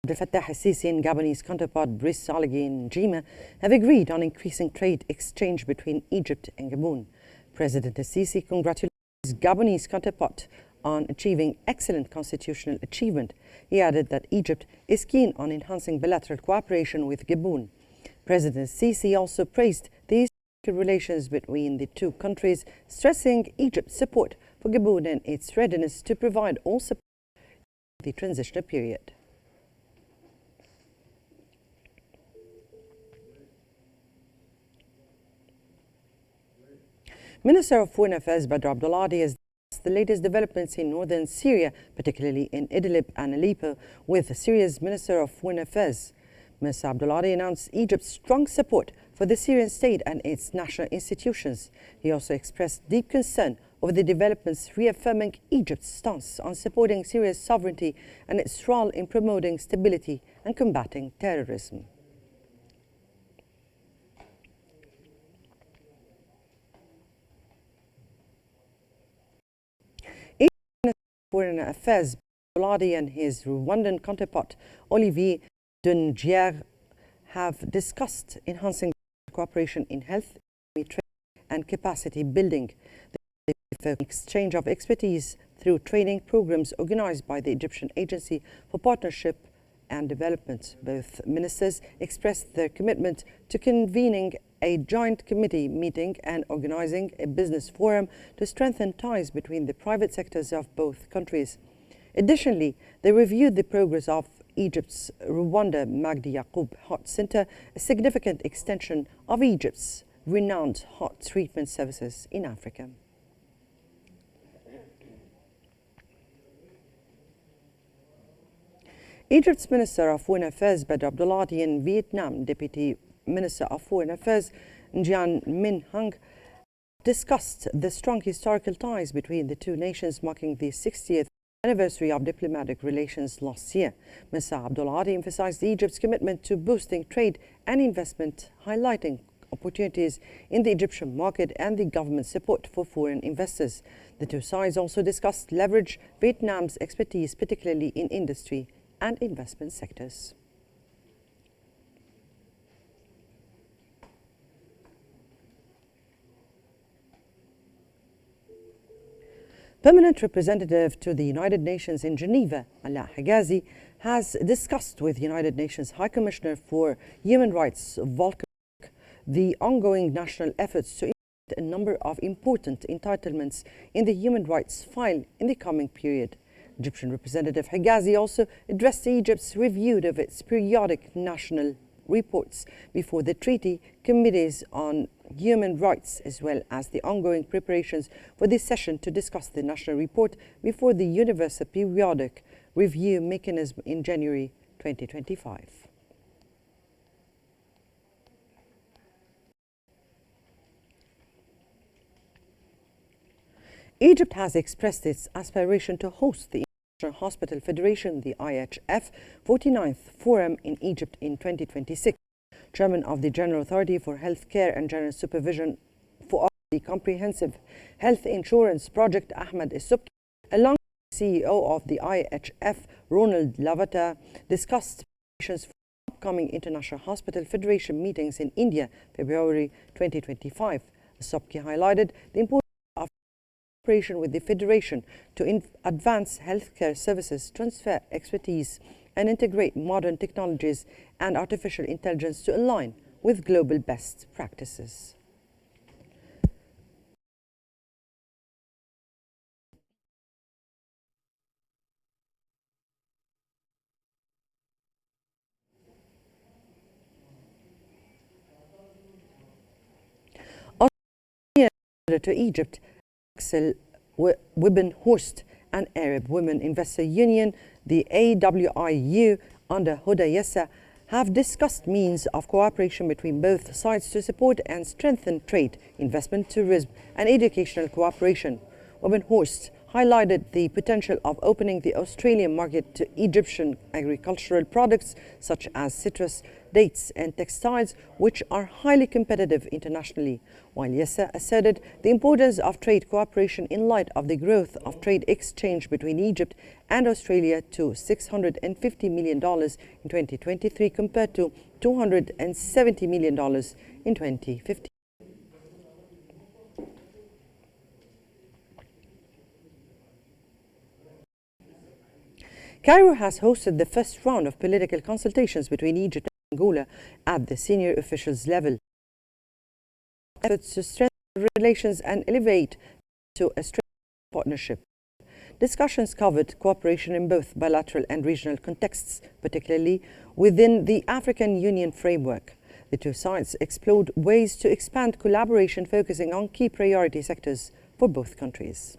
Abdel Fattah al-Sisi and Gabonese counterpart Brice Oligui Nguema have agreed on increasing trade exchange between Egypt and Gabon. President al-Sisi congratulated his Gabonese counterpart on achieving excellent constitutional achievement. He added that Egypt is keen on enhancing bilateral cooperation with Gabon. President al-Sisi also praised the historical relations between the two countries, stressing Egypt's support for Gabon and its readiness to provide all support during the transitional period. Minister of Foreign Affairs Badr Abduladi has discussed the latest developments in northern Syria, particularly in Idlib and Aleppo, with Syria's Minister of Foreign Affairs. Minister Abduladi announced Egypt's strong support for the Syrian state and its national institutions. He also expressed deep concern over the developments, reaffirming Egypt's stance on supporting Syria's sovereignty and its role in promoting stability and combating terrorism. Foreign Affairs Abduladi and his Rwandan counterpart Olivier Dungier have discussed enhancing cooperation in health, trade and capacity building. The exchange of expertise through training programs organized by the Egyptian Agency for Partnership and Development. Both ministers expressed their commitment to convening a joint committee meeting and organizing a business forum to strengthen ties between the private sectors of both countries. Additionally, they reviewed the progress of Egypt's Rwanda Magdi Yaqub Heart Center, a significant extension of Egypt's renowned heart treatment services in Africa. Egypt's Minister of Foreign Affairs Badr Abduladi and Vietnam Deputy Minister of Foreign Affairs Nguyen Minh Hang discussed the strong historical ties between the two nations, marking the 60th anniversary of diplomatic relations last year. Mr. Abduladi emphasized Egypt's commitment to boosting trade and investment, highlighting opportunities in the Egyptian market and the government's support for foreign investors. The two sides also discussed leverage Vietnam's expertise, particularly in industry and investment sectors. Permanent representative to the United Nations in Geneva, Ala Higazi, has discussed with United Nations High Commissioner for Human Rights, Volker Turk, the ongoing national efforts to implement a number of important entitlements in the human rights file in the coming period. Egyptian Representative Higazi also addressed Egypt's review of its periodic national reports before the treaty committees on human rights, as well as the ongoing preparations for this session to discuss the national report before the Universal Periodic Review Mechanism in January 2025. Egypt has expressed its aspiration to host the International Hospital Federation, the IHF, 49th Forum in Egypt in 2026. Chairman of the General Authority for Health Care and General Supervision for the Comprehensive Health Insurance Project, Ahmed Essouki, along with the CEO of the IHF, Ronald Lavata, discussed preparations for upcoming International Hospital Federation meetings in India, February 2025. Essouki highlighted the importance of cooperation with the Federation to advance healthcare services, transfer expertise, and integrate modern technologies and artificial intelligence to align with global best practices. To Egypt, Axel Wibbenhorst and Arab Women Investor Union, the AWIU, under Huda Yessa, have discussed means of cooperation between both sides to support and strengthen trade, investment, tourism, and educational cooperation. Wibbenhorst highlighted the potential of opening the Australian market to Egyptian agricultural products such as citrus, dates and textiles, which are highly competitive internationally, while Yessa asserted the importance of trade cooperation in light of the growth of trade exchange between Egypt and Australia to $650 million in 2023 compared to $270 million in 2015. Cairo has hosted the first round of political consultations between Egypt and Angola at the senior officials level. Efforts to strengthen relations and elevate to a strong partnership. Discussions covered cooperation in both bilateral and regional contexts, particularly within the African Union framework. The two sides explored ways to expand collaboration focusing on key priority sectors for both countries.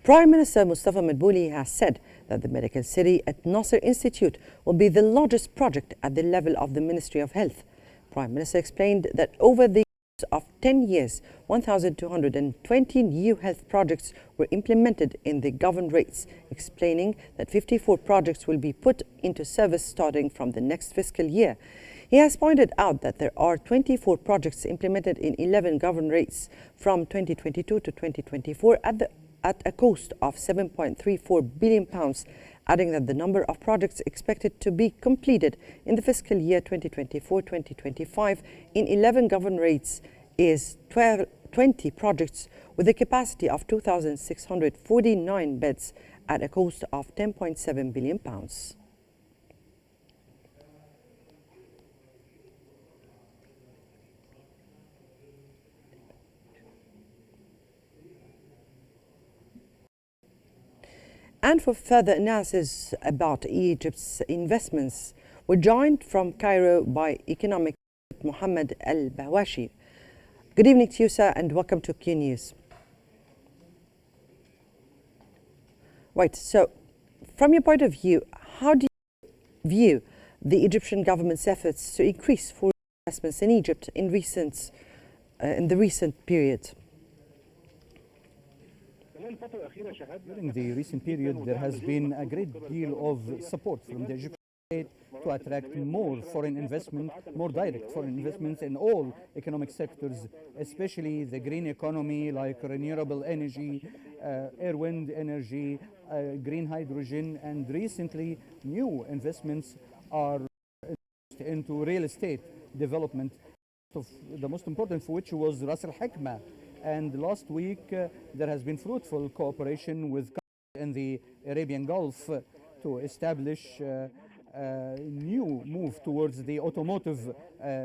Prime Minister Mustafa Madbouli has said that the medical city at Nasser Institute will be the largest project at the level of the Ministry of Health. Prime Minister explained that over the course of 10 years, 1,220 new health projects were implemented in the governorates, explaining that 54 projects will be put into service starting from the next fiscal year. He has pointed out that there are 24 projects implemented in 11 governorates from 2022 to 2024 at a cost of £7.34 billion, adding that the number of projects expected to be completed in the fiscal year 2024-2025 in 11 governorates is 20 projects with a capacity of 2,649 beds at a cost of £10.7 billion. And for further analysis about Egypt's investments, we're joined from Cairo by economic Mohammed Al-Bawashi. Good evening to you, sir, and welcome to Qnews. Right, so from your point of view, how do you view the Egyptian government's efforts to increase foreign investments in Egypt in the recent period? During the recent period, there has been a great deal of support from the Egyptian state to attract more foreign investment, more direct foreign investments in all economic sectors, especially the green economy like renewable energy, air wind energy, green hydrogen, and recently new investments are into real estate development, the most important for which was Ras Al Hikma. And last week, there has been fruitful cooperation with countries in the Arabian Gulf to establish a new move towards the automotive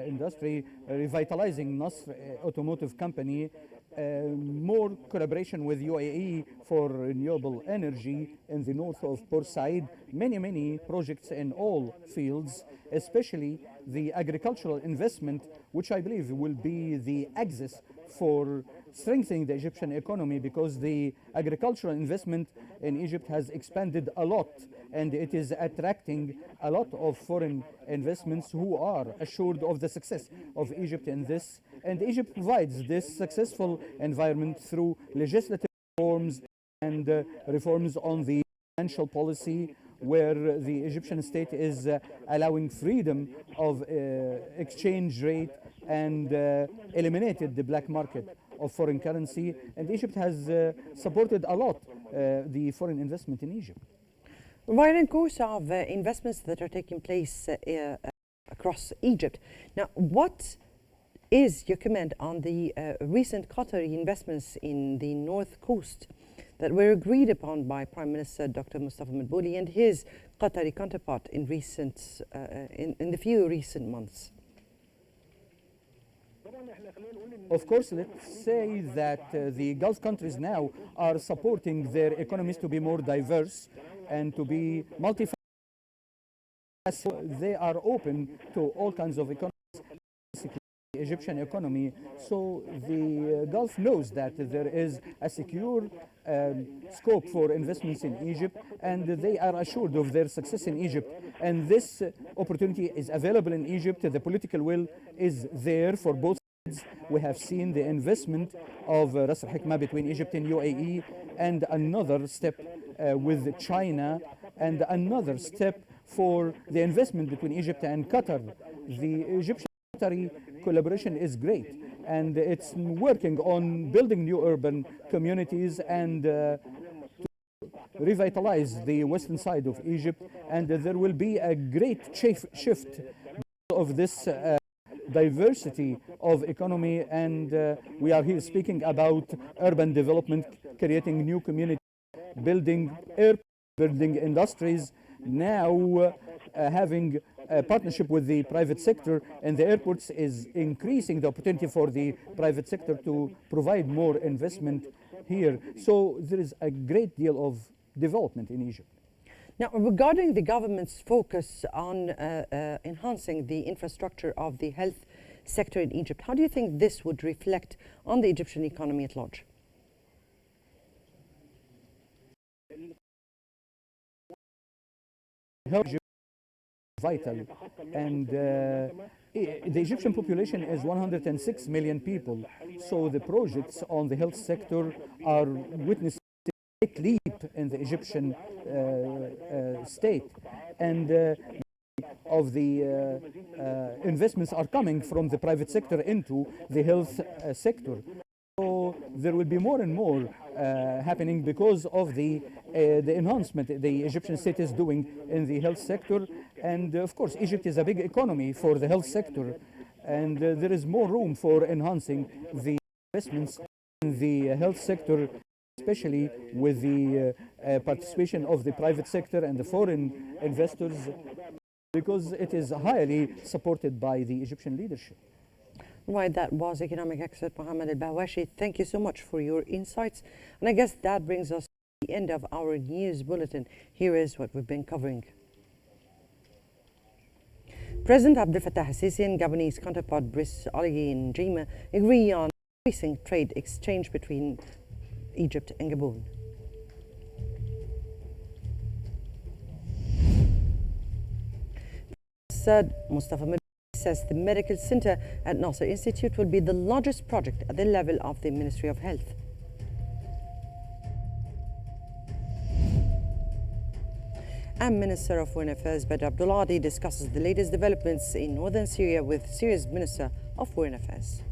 industry, revitalizing Nasr Automotive Company, more collaboration with UAE for renewable energy in the north of Port Said, many projects in all fields, especially the agricultural investment, which I believe will be the axis for strengthening the Egyptian economy, because the agricultural investment in Egypt has expanded a lot and it is attracting a lot of foreign investments who are assured of the success of Egypt in this. And Egypt provides this successful environment through legislative reforms and reforms on the financial policy, where the Egyptian state is allowing freedom of exchange rate and eliminated the black market of foreign currency. And Egypt has supported a lot the foreign investment in Egypt. Right, in course of investments that are taking place across Egypt. Now, what is your comment on the recent Qatari investments in the North Coast that were agreed upon by Prime Minister Dr. Mustafa Madbouli and his Qatari counterpart in the few recent months? Of course, let's say that the Gulf countries now are supporting their economies to be more diverse and to be multifaceted. They are open to all kinds of economies, Egyptian economy. So the Gulf knows that there is a secure scope for investments in Egypt, and they are assured of their success in Egypt. And this opportunity is available in Egypt. The political will is there for both sides. We have seen the investment of Ras Al Hikmah between Egypt and UAE, and another step with China, and another step for the investment between Egypt and Qatar. The Egyptian-Qatari collaboration is great, and it's working on building new urban communities and to revitalize the western side of Egypt. And there will be a great shift of this diversity of economy, and we are here speaking about urban development, creating new communities, building airports, building industries, now having a partnership with the private sector, and the airports is increasing the opportunity for the private sector to provide more investment here. So there is a great deal of development in Egypt. Now, regarding the government's focus on enhancing the infrastructure of the health sector in Egypt, how do you think this would reflect on the Egyptian economy at large? Health is vital, and the Egyptian population is 106 million people, so the projects on the health sector are witnessing a great leap in the Egyptian state, and of the investments are coming from the private sector into the health sector. So there will be more and more happening because of the enhancement the Egyptian state is doing in the health sector. And of course, Egypt is a big economy for the health sector, and there is more room for enhancing the investments in the health sector, especially with the participation of the private sector and the foreign investors, because it is highly supported by the Egyptian leadership. Right, that was economic expert Mohammed Al-Bawashi. Thank you so much for your insights. And I guess that brings us to the end of our news bulletin. Here is what we've been covering. President Abdel Fattah al-Sisi and Gabonese counterpart Brice Oligui Nguema agree on increasing trade exchange between Egypt and Gabon. Said Mustafa says the medical center at Nasser Institute will be the largest project at the level of the Ministry of Health. And Minister of Foreign Affairs Badr Abduladi discusses the latest developments in northern Syria with Syria's Minister of Foreign Affairs.